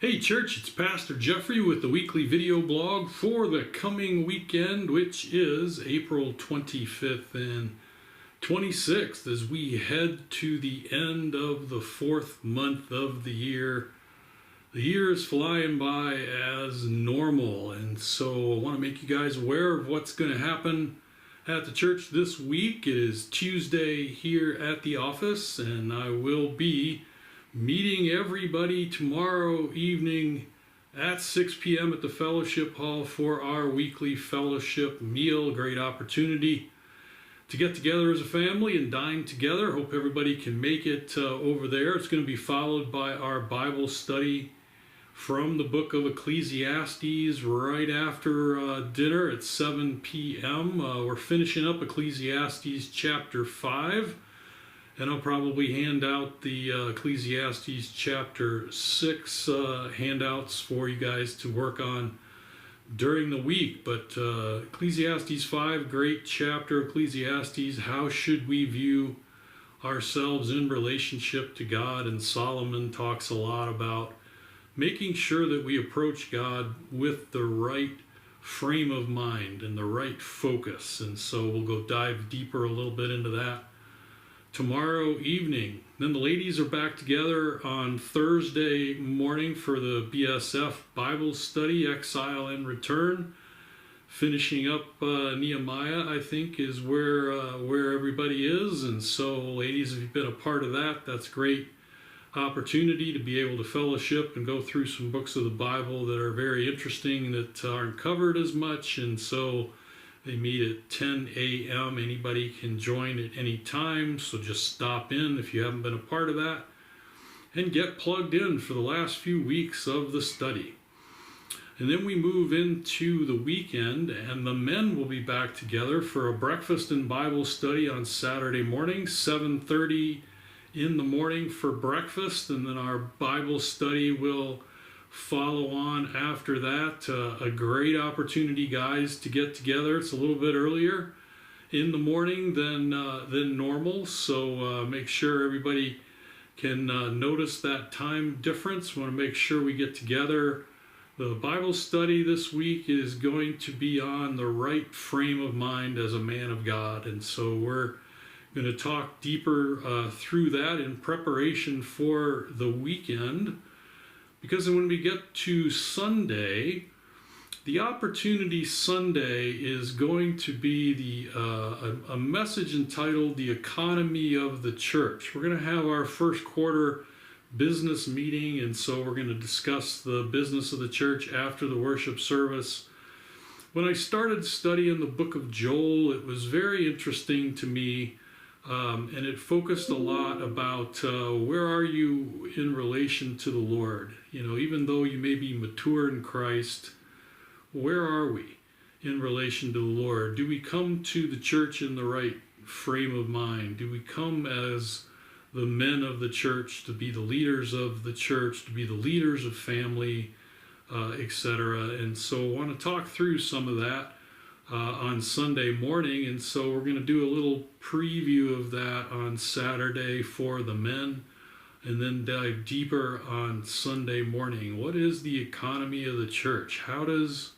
Hey church, it's Pastor Geoffrey with the weekly video blog for the coming weekend, which is April 25th and 26th, as we head to the end of the fourth month of the year. The year is flying by as normal, and so I want to make you guys aware of what's going to happen at the church this week. It is Tuesday here at the office, and I will be meeting everybody tomorrow evening at 6 p.m. at the fellowship hall for our weekly fellowship meal. Great opportunity to get together as a family and dine together. Hope everybody can make it over there. It's going to be followed by our Bible study from the book of Ecclesiastes right after dinner at 7 p.m. We're finishing up Ecclesiastes chapter 5. And I'll probably hand out the Ecclesiastes chapter 6 handouts for you guys to work on during the week. But Ecclesiastes 5, great chapter. Ecclesiastes, how should we view ourselves in relationship to God? And Solomon talks a lot about making sure that we approach God with the right frame of mind and the right focus. And so we'll go dive deeper a little bit into that tomorrow evening. Then the ladies are back together on Thursday morning for the BSF Bible study, Exile and Return. Finishing up Nehemiah, I think, is where everybody is. And so, ladies, if you've been a part of that, that's great opportunity to be able to fellowship and go through some books of the Bible that are very interesting, that aren't covered as much. And so they meet at 10 a.m. Anybody can join at any time, so just stop in if you haven't been a part of that and get plugged in for the last few weeks of the study. And then we move into the weekend, and the men will be back together for a breakfast and Bible study on Saturday morning, 7:30 in the morning for breakfast, and then our Bible study will follow on after that. A great opportunity, guys, to get together. It's a little bit earlier in the morning than normal, so make sure everybody can notice that time difference. We want to make sure we get together. The Bible study this week is going to be on the right frame of mind as a man of God, and so we're going to talk deeper through that in preparation for the weekend. Because when we get to Sunday, the Opportunity Sunday is going to be a message entitled The Economy of the Church. We're going to have our first quarter business meeting, and so we're going to discuss the business of the church after the worship service. When I started studying the book of Joel, it was very interesting to me. And it focused a lot about where are you in relation to the Lord? You know, even though you may be mature in Christ, where are we in relation to the Lord? Do we come to the church in the right frame of mind? Do we come as the men of the church, to be the leaders of the church, to be the leaders of family, etc.? And so I want to talk through some of that on Sunday morning, and so we're going to do a little preview of that on Saturday for the men, and then dive deeper on Sunday morning. What is the economy of the church? How does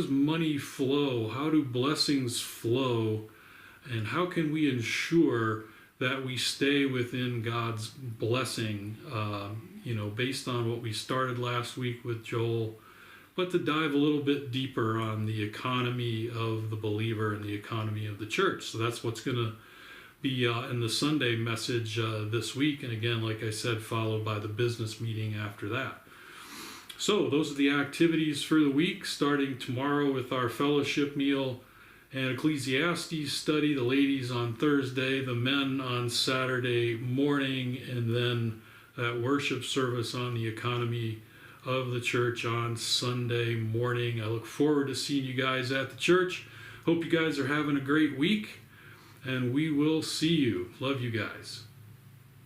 money flow? How do blessings flow? And how can we ensure that we stay within God's blessing, based on what we started last week with Joel, but to dive a little bit deeper on the economy of the believer and the economy of the church. So that's what's going to be in the Sunday message this week. And again, like I said, followed by the business meeting after that. So those are the activities for the week, starting tomorrow with our fellowship meal and Ecclesiastes study. The ladies on Thursday, the men on Saturday morning, and then that worship service on the economy of the church on Sunday morning. I look forward to seeing you guys at the church. Hope you guys are having a great week, and we will see you. Love you guys.